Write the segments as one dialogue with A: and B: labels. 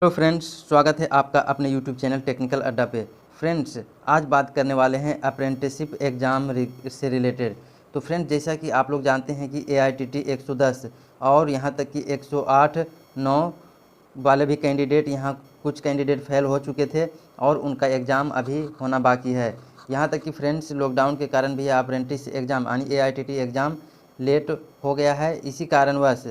A: Hello friends, स्वागत है आपका अपने यूट्यूब चैनल टेक्निकल अड्डा पे। फ्रेंड्स, आज बात करने वाले हैं अप्रेंटिसशिप एग्ज़ाम से रिलेटेड। तो फ्रेंड्स, जैसा कि आप लोग जानते हैं कि AITT 110 और यहाँ तक कि 108, 9 वाले भी कैंडिडेट, यहाँ कुछ कैंडिडेट फेल हो चुके थे और उनका एग्ज़ाम अभी होना बाकी है। यहाँ तक कि फ्रेंड्स, लॉकडाउन के कारण भी अप्रेंटिस एग्ज़ाम यानी AITT एग्ज़ाम लेट हो गया है। इसी कारणवश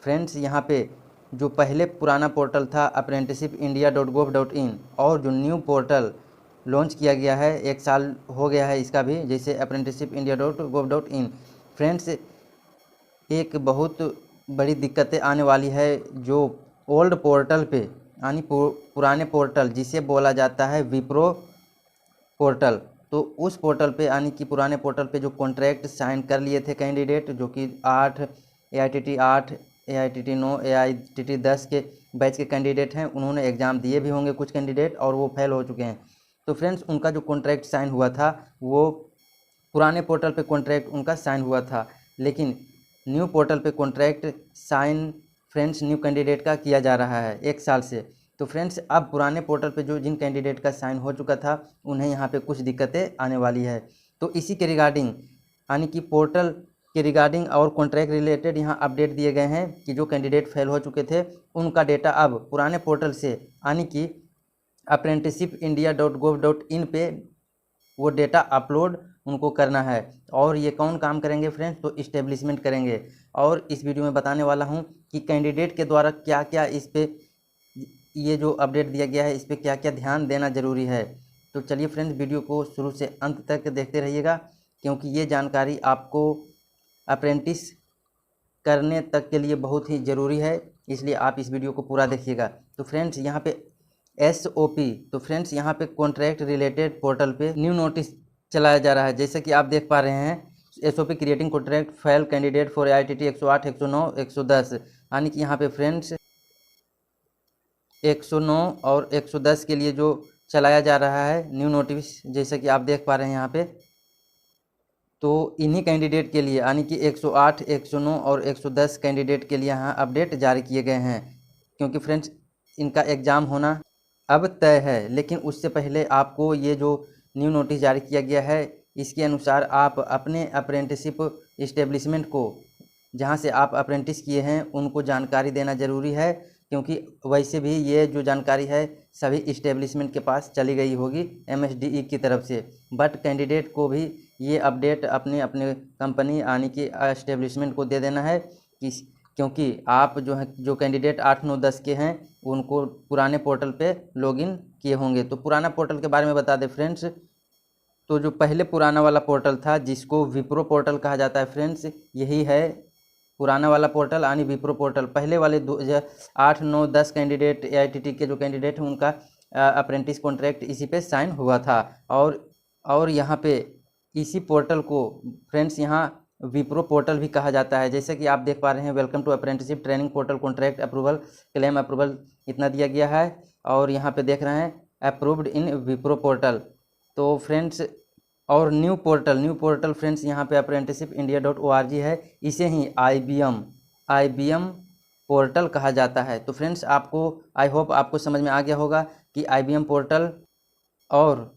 A: फ्रेंड्स, यहाँ पे जो पहले पुराना पोर्टल था apprenticeshipindia.gov.in और जो न्यू पोर्टल लॉन्च किया गया है, 1 साल हो गया है इसका भी, जैसे apprenticeshipindia.gov.in। फ्रेंड्स, एक बहुत बड़ी दिक्कतें आने वाली है जो ओल्ड पोर्टल पे यानी पुराने पोर्टल जिसे बोला जाता है विप्रो पोर्टल। तो उस पोर्टल पे यानी कि पुराने पोर्टल पे जो कॉन्ट्रैक्ट साइन कर लिए थे कैंडिडेट, जो कि 8 8 AITT 9 AITT 10 के बैच के कैंडिडेट हैं, उन्होंने एग्ज़ाम दिए भी होंगे कुछ कैंडिडेट और वो फेल हो चुके हैं। तो फ्रेंड्स, उनका जो कॉन्ट्रैक्ट साइन हुआ था वो पुराने पोर्टल पे कॉन्ट्रैक्ट उनका साइन हुआ था, लेकिन न्यू पोर्टल पे contract sign friends new candidate का किया जा रहा है 1 साल से। तो फ्रेंड्स, अब पुराने पोर्टल पे जो जिन कैंडिडेट का साइन हो चुका था उन्हें यहाँ पे कुछ दिक्कतें आने वाली है। तो इसी के रिगार्डिंग यानी कि पोर्टल के रिगार्डिंग और कॉन्ट्रैक्ट रिलेटेड यहाँ अपडेट दिए गए हैं कि जो कैंडिडेट फेल हो चुके थे उनका डेटा अब पुराने पोर्टल से यानी कि apprenticeshipindia.gov.in पे वो डेटा अपलोड उनको करना है। और ये कौन काम करेंगे फ्रेंड्स? तो इस्टेब्लिशमेंट करेंगे। और इस वीडियो में बताने वाला हूँ कि कैंडिडेट के द्वारा क्या क्या इस पे ये जो अपडेट दिया गया है इस पे क्या क्या ध्यान देना ज़रूरी है। तो चलिए फ्रेंड्स, वीडियो को शुरू से अंत तक देखते रहिएगा, क्योंकि ये जानकारी आपको अप्रेंटिस करने तक के लिए बहुत ही ज़रूरी है, इसलिए आप इस वीडियो को पूरा देखिएगा। तो फ्रेंड्स, यहाँ पे SOP, तो फ्रेंड्स यहाँ पे कॉन्ट्रैक्ट रिलेटेड पोर्टल पे न्यू नोटिस चलाया जा रहा है, जैसे कि आप देख पा रहे हैं। SOP creating contract file candidate for AITT 108 109 110, यानी कि यहाँ पे फ्रेंड्स 109 और 110 के लिए जो चलाया जा रहा है न्यू नोटिस, जैसे कि आप देख पा रहे हैं यहाँ पे। तो इन्हीं कैंडिडेट के लिए यानी कि 108 109 और 110 कैंडिडेट के लिए यहाँ अपडेट जारी किए गए हैं, क्योंकि फ्रेंड्स इनका एग्ज़ाम होना अब तय है। लेकिन उससे पहले आपको ये जो न्यू नोटिस जारी किया गया है इसके अनुसार आप अपने अप्रेंटिसशिप इस्टेब्लिशमेंट को, जहाँ से आप अप्रेंटिस किए हैं, उनको जानकारी देना ज़रूरी है, क्योंकि वैसे भी ये जो जानकारी है सभी इस्टेब्लिशमेंट के पास चली गई होगी MSDE की तरफ से। बट कैंडिडेट को भी ये अपडेट अपने अपने कंपनी यानी कि इस्टेब्लिशमेंट को दे देना है कि, क्योंकि आप जो कैंडिडेट 8 9 10 के हैं उनको पुराने पोर्टल पे लॉगिन किए होंगे। तो पुराना पोर्टल के बारे में बता दें फ्रेंड्स, तो जो पहले पुराना वाला पोर्टल था जिसको विप्रो पोर्टल कहा जाता है फ्रेंड्स, यही है पुराना वाला पोर्टल यानी विप्रो पोर्टल। पहले वाले 8 9 10 कैंडिडेट AITT के जो कैंडिडेट हैं उनका अप्रेंटिस कॉन्ट्रैक्ट इसी पे साइन हुआ था। और यहाँ पे इसी पोर्टल को फ्रेंड्स यहाँ विप्रो पोर्टल भी कहा जाता है, जैसे कि आप देख पा रहे हैं। Welcome to apprenticeship training portal, contract approval, claim approval, इतना दिया गया है। और यहाँ पे देख रहे हैं अप्रूव्ड इन विप्रो पोर्टल। तो फ्रेंड्स, और न्यू पोर्टल फ्रेंड्स यहाँ पे apprenticeshipindia.org है, इसे ही IBM पोर्टल कहा जाता है। तो फ्रेंड्स, आपको आई होप आपको समझ में आ गया होगा कि IBM पोर्टल और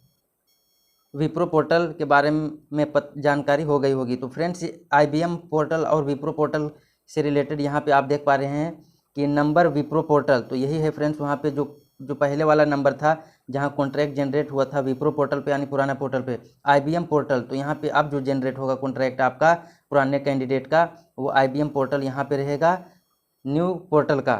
A: विप्रो पोर्टल के बारे में जानकारी हो गई होगी। तो फ्रेंड्स, IBM पोर्टल और विप्रो पोर्टल से रिलेटेड यहाँ पे आप देख पा रहे हैं कि नंबर विप्रो पोर्टल, तो यही है फ्रेंड्स। वहाँ पे जो पहले वाला नंबर था जहाँ कॉन्ट्रैक्ट जनरेट हुआ था विप्रो पोर्टल पे यानी पुराना पोर्टल पे IBM पोर्टल, तो यहाँ पे अब जो जनरेट होगा कॉन्ट्रैक्ट आपका पुराने कैंडिडेट का, वो IBM पोर्टल यहाँ पे रहेगा न्यू पोर्टल का।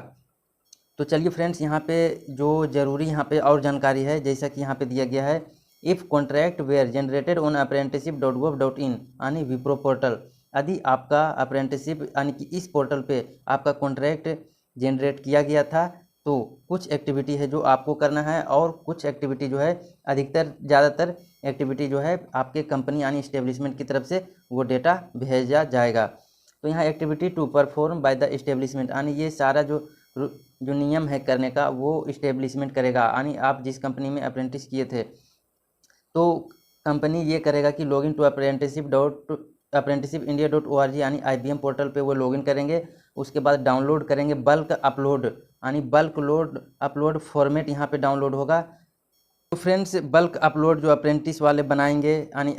A: तो चलिए फ्रेंड्स, यहाँ पे जो ज़रूरी यहाँ पे और जानकारी है, जैसा कि यहाँ पे दिया गया है, if contract were generated on apprenticeship.gov.in यानी विप्रो पोर्टल, यदि आपका अप्रेंटिसशिप यानी कि इस पोर्टल पे आपका कॉन्ट्रैक्ट जनरेट किया गया था, तो कुछ एक्टिविटी है जो आपको करना है, और कुछ एक्टिविटी जो है ज़्यादातर एक्टिविटी जो है आपके कंपनी यानी इस्टेब्लिशमेंट की तरफ से वो डेटा भेजा जाएगा। तो यहाँ activity to perform by the establishment, यानी ये सारा जो नियम है करने का वो इस्टेब्लिशमेंट करेगा। यानी आप जिस कंपनी में अप्रेंटिस किए थे तो कंपनी ये करेगा कि लॉगिन टू apprenticeshipindia.org यानी IBM पोर्टल पे वो लॉगिन करेंगे। उसके बाद डाउनलोड करेंगे बल्क अपलोड यानी बल्क लोड अपलोड फॉर्मेट यहाँ पे डाउनलोड होगा। तो फ्रेंड्स बल्क अपलोड जो अप्रेंटिस वाले बनाएंगे यानी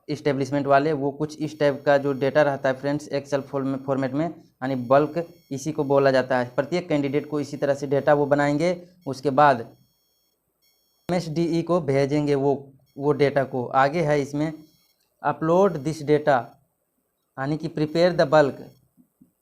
A: इस्टेब्लिशमेंट वाले, वो कुछ इस टाइप का जो डेटा रहता है फ्रेंड्स एक्सेल फॉर्मेट में, यानी बल्क इसी को बोला जाता है। प्रत्येक कैंडिडेट को इसी तरह से डेटा वो बनाएंगे, उसके बाद MSDE को भेजेंगे वो डेटा को। आगे है इसमें अपलोड दिस डेटा, यानी कि prepare the bulk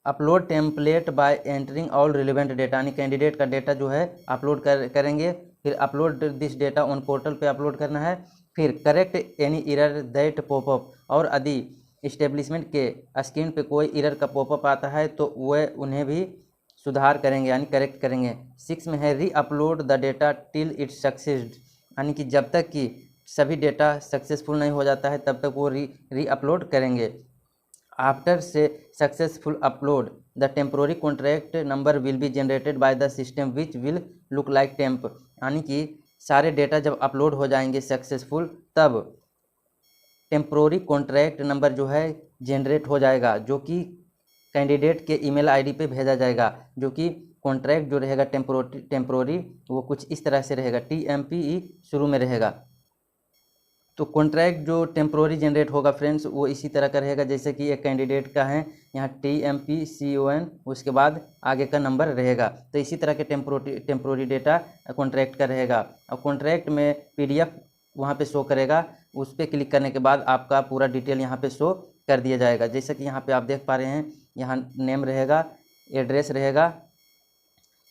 A: upload template bye entering all relevant data, यानी कैंडिडेट का डेटा जो है अपलोड करेंगे। फिर upload this data on portal पे अपलोड करना है। फिर correct any error that popup, और यदि इस्टेब्लिशमेंट के स्क्रीन पे कोई एरर का पॉपअप आता है तो वह उन्हें भी सुधार करेंगे यानी करेक्ट करेंगे। 6 में है reupload the data till it succeeded, यानी कि जब तक कि सभी डेटा सक्सेसफुल नहीं हो जाता है तब तक वो री अपलोड करेंगे। आफ्टर से successful upload the temporary contract number will be generated by the system which will look like temp, यानी कि सारे डेटा जब अपलोड हो जाएंगे सक्सेसफुल तब टेम्पोररी कॉन्ट्रैक्ट नंबर जो है जनरेट हो जाएगा, जो कि कैंडिडेट के ईमेल आईडी पे भेजा जाएगा। जो कि कॉन्ट्रैक्ट जो रहेगा टेम्पोररी वो कुछ इस तरह से रहेगा, TMPE शुरू में रहेगा। तो कॉन्ट्रैक्ट जो टेम्पोररी जनरेट होगा फ्रेंड्स वो इसी तरह का रहेगा जैसे कि एक कैंडिडेट का है, यहाँ TMPCON, उसके बाद आगे का नंबर रहेगा। तो इसी तरह के टेम्पोररी डेटा कॉन्ट्रैक्ट का रहेगा। और कॉन्ट्रैक्ट में PDF वहाँ पे शो करेगा, उस पर क्लिक करने के बाद आपका पूरा डिटेल यहाँ पे शो कर दिया जाएगा। जैसे कि यहाँ पे आप देख पा रहे हैं, यहाँ नेम रहेगा, एड्रेस रहेगा,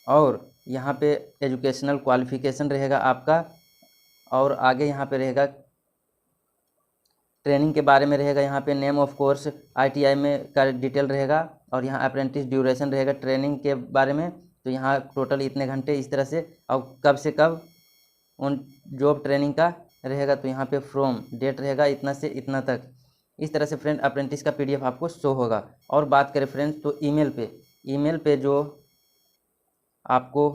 A: और यहाँ पे एजुकेशनल क्वालिफिकेशन रहेगा आपका, और आगे यहाँ पे रहेगा ट्रेनिंग के बारे में रहेगा। यहाँ पे नेम ऑफ कोर्स ITI में का डिटेल रहेगा, और यहाँ अप्रेंटिस ड्यूरेशन रहेगा ट्रेनिंग के बारे में। तो यहाँ टोटल इतने घंटे इस तरह से, और कब से कब उन जॉब ट्रेनिंग का रहेगा। तो यहाँ पे फ्रॉम डेट रहेगा इतना से इतना तक। इस तरह से फ्रेंड अप्रेंटिस का PDF आपको शो होगा। और बात करें फ्रेंड्स तो ईमेल पे जो आपको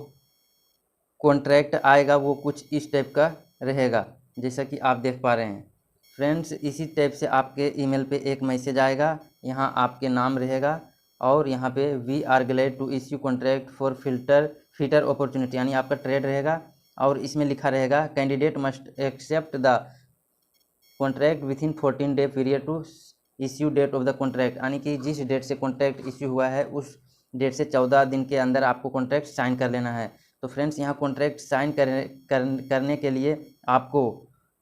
A: कॉन्ट्रैक्ट आएगा वो कुछ इस टाइप का रहेगा जैसा कि आप देख पा रहे हैं फ्रेंड्स। इसी टाइप से आपके ईमेल पे एक मैसेज आएगा, यहाँ आपके नाम रहेगा, और यहाँ पे we are glad to issue contract for fitter opportunity, यानी आपका ट्रेड रहेगा। और इसमें लिखा रहेगा candidate must accept the contract within 14 day period to issue date of the contract, यानी कि जिस डेट से कॉन्ट्रैक्ट इश्यू हुआ है उस डेट से 14 दिन के अंदर आपको कॉन्ट्रैक्ट साइन कर लेना है। तो फ्रेंड्स यहाँ कॉन्ट्रैक्ट साइन करने के लिए आपको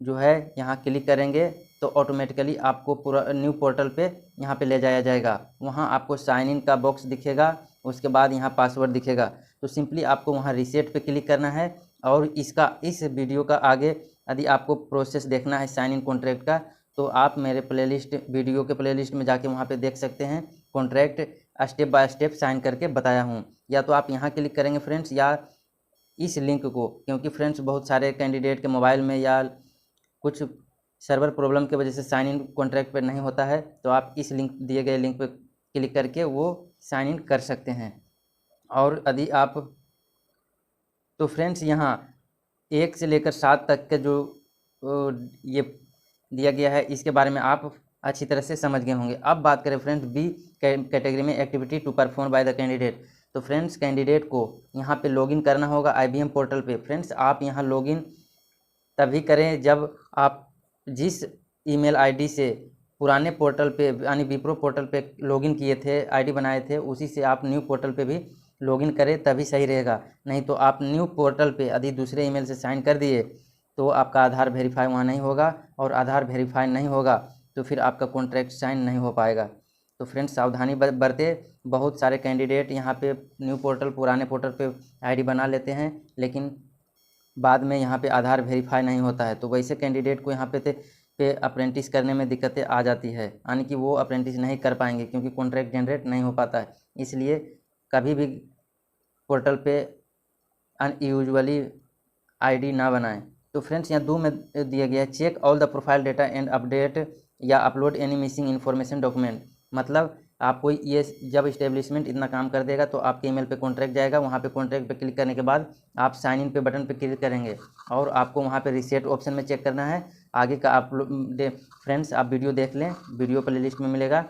A: जो है यहाँ क्लिक करेंगे तो ऑटोमेटिकली आपको पूरा न्यू पोर्टल पे यहाँ पे ले जाया जाएगा। वहाँ आपको साइन इन का बॉक्स दिखेगा, उसके बाद यहाँ पासवर्ड दिखेगा। तो सिंपली आपको वहाँ रीसेट पे क्लिक करना है। और इस वीडियो का आगे यदि आपको प्रोसेस देखना है साइन इन कॉन्ट्रैक्ट का तो आप मेरे वीडियो के प्लेलिस्ट में जाके वहाँ पे देख सकते हैं। Contract step by step sign करके बताया हूँ। या तो आप यहाँ क्लिक करेंगे फ्रेंड्स, या इस लिंक को, क्योंकि फ्रेंड्स बहुत सारे कैंडिडेट के मोबाइल में या कुछ सर्वर प्रॉब्लम की वजह से साइन इन कॉन्ट्रैक्ट पर नहीं होता है, तो आप इस दिए गए लिंक पर क्लिक करके वो साइन इन कर सकते हैं। और यदि आप तो फ्रेंड्स यहाँ 1 से लेकर 7 तक का जो ये दिया गया है इसके बारे में आप अच्छी तरह से समझ गए होंगे। अब बात करें फ्रेंड्स B कैटेगरी में activity to perform by the candidate. तो फ्रेंड्स कैंडिडेट को यहाँ पे लॉगिन करना होगा IBM पोर्टल पे। फ्रेंड्स आप यहाँ लॉगिन तभी करें जब आप जिस ईमेल आईडी से पुराने पोर्टल पे यानी विप्रो पोर्टल पे लॉगिन किए थे, आईडी बनाए थे, उसी से आप न्यू पोर्टल पे भी लॉगिन करें तभी सही रहेगा। नहीं तो आप न्यू पोर्टल पे यदि दूसरे ईमेल से साइन कर दिए तो आपका आधार वेरीफाई वहाँ नहीं होगा, और आधार वेरीफाई नहीं होगा तो फिर आपका कॉन्ट्रैक्ट साइन नहीं हो पाएगा। तो फ्रेंड्स सावधानी बरते। बहुत सारे कैंडिडेट यहाँ पे न्यू पोर्टल पुराने पोर्टल पे आईडी बना लेते हैं, लेकिन बाद में यहाँ पे आधार वेरीफाई नहीं होता है। तो वैसे कैंडिडेट को यहाँ पे अप्रेंटिस करने में दिक्कतें आ जाती है, यानी कि वो अप्रेंटिस नहीं कर पाएंगे क्योंकि कॉन्ट्रैक्ट जनरेट नहीं हो पाता है। इसलिए कभी भी पोर्टल पे अनयूजुअली आईडी ना बनाएं। तो फ्रेंड्स यहाँ 2 में दिया गया है check all the profile data and update या upload any missing information document. मतलब आपको ये जब इस्टेब्लिशमेंट इतना काम कर देगा तो आपके ईमेल पे कॉन्ट्रैक्ट जाएगा, वहाँ पे कॉन्ट्रैक्ट पे क्लिक करने के बाद आप साइन इन पे बटन पे क्लिक करेंगे और आपको वहाँ पे रीसेट ऑप्शन में चेक करना है। आगे का आप फ्रेंड्स आप वीडियो देख लें, वीडियो प्लेलिस्ट में मिलेगा।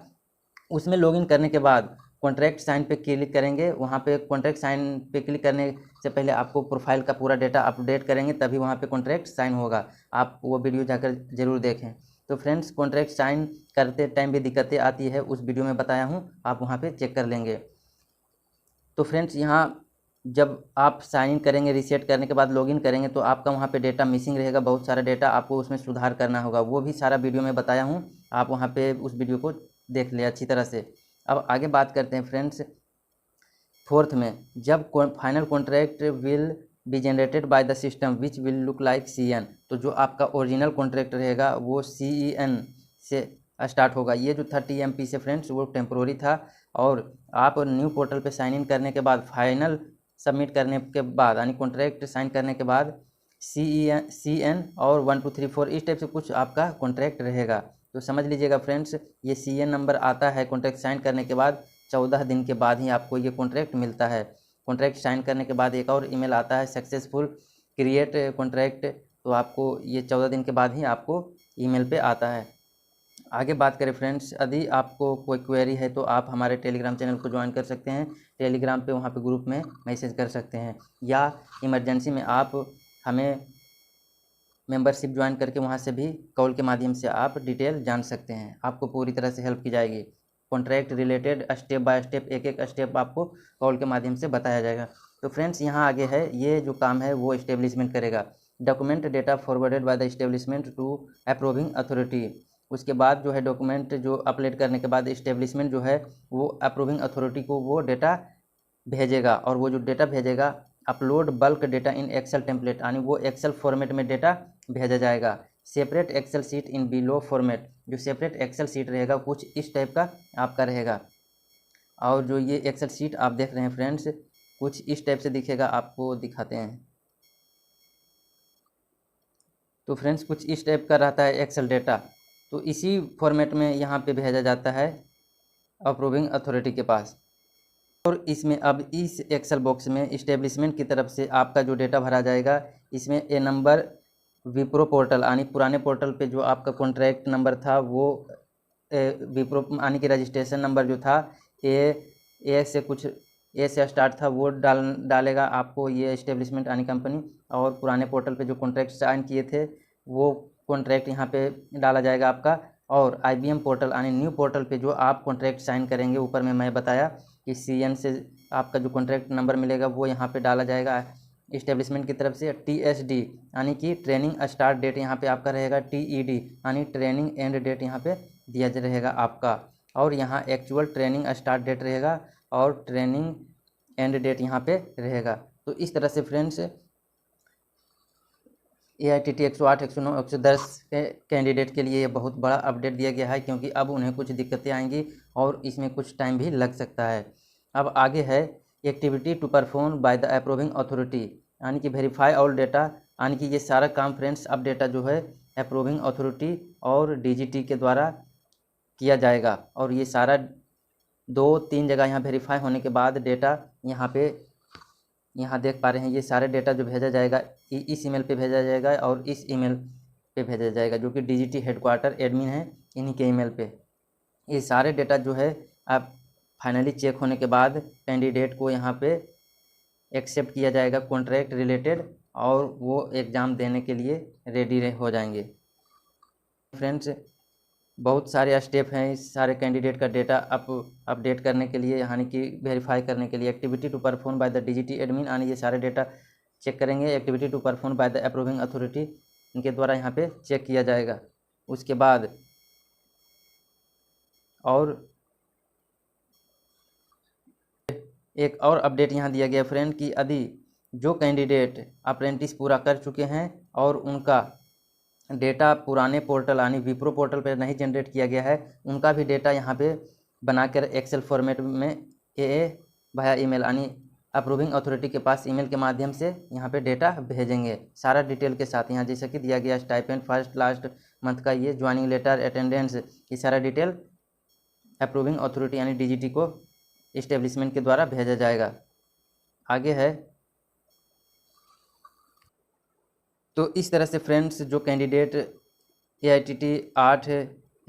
A: उसमें लॉगिन करने के बाद कॉन्ट्रैक्ट साइन पे क्लिक करेंगे, वहाँ पे कॉन्ट्रैक्ट साइन पे क्लिक करने से पहले आपको प्रोफाइल का पूरा डेटा अपडेट करेंगे, तभी वहाँ पे कॉन्ट्रैक्ट साइन होगा। आप वो वीडियो जाकर ज़रूर देखें। तो फ्रेंड्स, कॉन्ट्रैक्ट साइन करते टाइम भी दिक्कतें आती है, उस वीडियो में बताया हूँ, आप वहाँ पे चेक कर लेंगे। तो फ्रेंड्स, यहाँ जब आप साइन इन करेंगे, रीसेट करने के बाद लॉगिन करेंगे, तो आपका वहाँ पे डेटा मिसिंग रहेगा, बहुत सारा डेटा आपको उसमें सुधार करना होगा, वो भी सारा वीडियो में बताया हूँ, आप वहाँ पे उस वीडियो को देख लें अच्छी तरह से। अब आगे बात करते हैं फ्रेंड्स, फोर्थ में, जब final contract will be generated by the system which will look like CN, तो जो आपका ओरिजिनल कॉन्ट्रैक्ट रहेगा वो CEN से स्टार्ट होगा। ये जो 30 MB से फ्रेंड्स वो टेम्प्रोरी था, और आप न्यू पोर्टल पे साइन इन करने के बाद, फाइनल सबमिट करने के बाद, यानी कॉन्ट्रैक्ट साइन करने के बाद CN और 1 2 3 4 इस टाइप से कुछ आपका कॉन्ट्रैक्ट रहेगा। तो समझ लीजिएगा फ्रेंड्स, ये CN नंबर आता है कॉन्ट्रैक्ट साइन करने के बाद, 14 दिन के बाद ही आपको ये कॉन्ट्रैक्ट मिलता है। कॉन्ट्रैक्ट साइन करने के बाद एक और ईमेल आता है, सक्सेसफुल क्रिएट कॉन्ट्रैक्ट, तो आपको ये 14 दिन के बाद ही आपको ईमेल पे आता है। आगे बात करें फ्रेंड्स, यदि आपको कोई क्वेरी है तो आप हमारे टेलीग्राम चैनल को ज्वाइन कर सकते हैं, टेलीग्राम पे वहाँ पे ग्रुप में मैसेज कर सकते हैं, या इमरजेंसी में आप हमें मेंबरशिप ज्वाइन करके वहाँ से भी कॉल के माध्यम से आप डिटेल जान सकते हैं, आपको पूरी तरह से हेल्प की जाएगी। Contract related step by step, एक एक स्टेप आपको कॉल के माध्यम से बताया जाएगा। तो फ्रेंड्स, यहाँ आगे है, ये जो काम है वो इस्टेब्लिशमेंट करेगा। Document data forwarded by the establishment to approving authority, उसके बाद जो है डॉक्यूमेंट जो अपलोड करने के बाद इस्टेब्लिशमेंट जो है वो अप्रूविंग अथॉरिटी को वो डेटा भेजेगा, और वो जो डेटा भेजेगा, upload bulk data in excel template, यानी वो एक्सेल फॉर्मेट में डेटा भेजा जाएगा। Separate excel sheet in below format, जो सेपरेट एक्सेल सीट रहेगा कुछ इस टाइप का आपका रहेगा, और जो ये एक्सेल सीट आप देख रहे हैं फ्रेंड्स, कुछ इस टाइप से दिखेगा, आपको दिखाते हैं। तो फ्रेंड्स, कुछ इस टाइप का रहता है एक्सेल डेटा, तो इसी फॉर्मेट में यहाँ पे भेजा जाता है अप्रूविंग अथॉरिटी के पास। और इसमें अब इस एक्सेल बॉक्स में इस्टेब्लिशमेंट की तरफ से आपका जो डेटा भरा जाएगा, इसमें ए नंबर विप्रो पोर्टल, यानी पुराने पोर्टल पे जो आपका कॉन्ट्रैक्ट नंबर था वो विप्रो यानी कि रजिस्ट्रेशन नंबर जो था ए से कुछ ए से स्टार्ट था, वो डालेगा आपको ये इस्टेब्लिशमेंट यानी कंपनी, और पुराने पोर्टल पे जो कॉन्ट्रैक्ट साइन किए थे वो कॉन्ट्रैक्ट यहाँ पे डाला जाएगा आपका। और IBM पोर्टल यानी न्यू पोर्टल पे जो आप कॉन्ट्रैक्ट साइन करेंगे, ऊपर में मैं बताया कि CN से आपका जो कॉन्ट्रैक्ट नंबर मिलेगा वो यहाँ पे डाला जाएगा इस्टेब्लिशमेंट की तरफ से। TSD यानी कि ट्रेनिंग स्टार्ट डेट यहाँ पे आपका रहेगा, TED यानी ट्रेनिंग एंड डेट यहाँ पे दिया रहेगा आपका, और यहाँ एक्चुअल ट्रेनिंग स्टार्ट डेट रहेगा और ट्रेनिंग एंड डेट यहाँ पे रहेगा। तो इस तरह से फ्रेंड्स, AITT 108, 109, 110 के कैंडिडेट के लिए ये बहुत बड़ा अपडेट दिया गया है, क्योंकि अब उन्हें कुछ दिक्कतें आएंगी और इसमें कुछ टाइम भी लग सकता है। अब आगे है activity to perform by the approving authority, यानी कि वेरीफाई ऑल डेटा, यानी कि ये सारा काम फ्रेंड्स अब डेटा जो है अप्रूविंग अथॉरिटी और DGT के द्वारा किया जाएगा, और ये सारा 2-3 जगह यहाँ वेरीफाई होने के बाद डेटा यहाँ पे, यहाँ देख पा रहे हैं, ये सारे डेटा जो भेजा जाएगा इस ईमेल पे भेजा जाएगा और इस ईमेल पे भेजा जाएगा, जो कि DGT हेडक्वार्टर एडमिन है, इन्हीं के ईमेल पे। ये सारे डेटा जो है आप फाइनली चेक होने के बाद कैंडिडेट को यहाँ पे एक्सेप्ट किया जाएगा कॉन्ट्रैक्ट रिलेटेड, और वो एग्ज़ाम देने के लिए रेडी हो जाएंगे। फ्रेंड्स, बहुत सारे स्टेप हैं इस सारे कैंडिडेट का डेटा अपडेट करने के लिए, यानी कि वेरीफाई करने के लिए। Activity to perform by the DGT admin, यानी ये सारे डेटा चेक करेंगे। Activity to perform by the approving authority, इनके द्वारा यहाँ पे चेक किया जाएगा। उसके बाद और एक और अपडेट यहाँ दिया गया फ्रेंड, कि यदि जो कैंडिडेट अप्रेंटिस पूरा कर चुके हैं और उनका डेटा पुराने पोर्टल यानी विप्रो पोर्टल पर नहीं जनरेट किया गया है, उनका भी डेटा यहाँ पे बनाकर एक्सेल फॉर्मेट में AA भाया ईमेल यानी अप्रूविंग अथॉरिटी के पास ईमेल के माध्यम से यहाँ पे डेटा भेजेंगे, सारा डिटेल के साथ। यहाँ जैसा कि दिया गया स्टाइपेंड, फर्स्ट लास्ट मंथ का ये ज्वाइनिंग लेटर, अटेंडेंस, ये सारा डिटेल अप्रूविंग अथॉरिटी यानी DGT को इस्टेब्लिशमेंट के द्वारा भेजा जाएगा। आगे है, तो इस तरह से फ्रेंड्स जो कैंडिडेट AITT 8,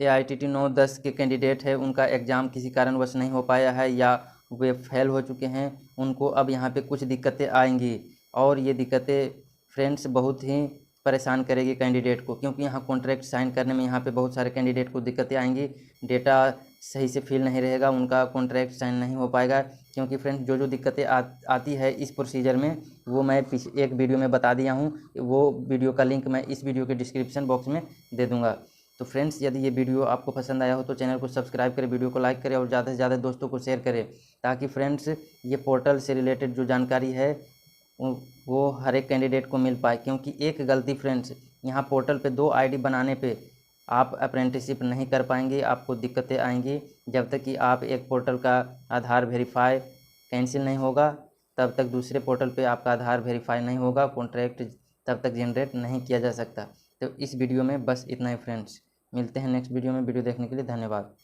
A: AITT 9-10 के कैंडिडेट है, उनका एग्ज़ाम किसी कारणवश नहीं हो पाया है या वे फेल हो चुके हैं, उनको अब यहाँ पे कुछ दिक्कतें आएंगी। और ये दिक्कतें फ्रेंड्स बहुत ही परेशान करेगी कैंडिडेट को, क्योंकि यहाँ कॉन्ट्रैक्ट साइन करने में यहाँ पे बहुत सारे कैंडिडेट को दिक्कतें आएंगी। डेटा सही से फिल नहीं रहेगा, उनका कॉन्ट्रैक्ट साइन नहीं हो पाएगा। क्योंकि फ्रेंड्स जो दिक्कतें आती है इस प्रोसीजर में, वो मैं एक वीडियो में बता दिया हूँ। वो वीडियो का लिंक मैं इस वीडियो के डिस्क्रिप्शन बॉक्स में दे दूँगा। तो फ्रेंड्स, यदि ये वीडियो आपको पसंद आया हो तो चैनल को सब्सक्राइब करें, वीडियो को लाइक करें और ज़्यादा से ज़्यादा दोस्तों को शेयर करें, ताकि फ्रेंड्स ये पोर्टल से रिलेटेड जो जानकारी है वो हर एक कैंडिडेट को मिल पाए। क्योंकि एक गलती फ्रेंड्स, यहाँ पोर्टल पे 2 आईडी बनाने पे आप अप्रेंटिसशिप नहीं कर पाएंगे, आपको दिक्कतें आएंगी। जब तक कि आप एक पोर्टल का आधार वेरीफाई कैंसिल नहीं होगा, तब तक दूसरे पोर्टल पे आपका आधार वेरीफाई नहीं होगा, कॉन्ट्रैक्ट तब तक जनरेट नहीं किया जा सकता। तो इस वीडियो में बस इतना ही फ्रेंड्स, मिलते हैं नेक्स्ट वीडियो में। वीडियो देखने के लिए धन्यवाद।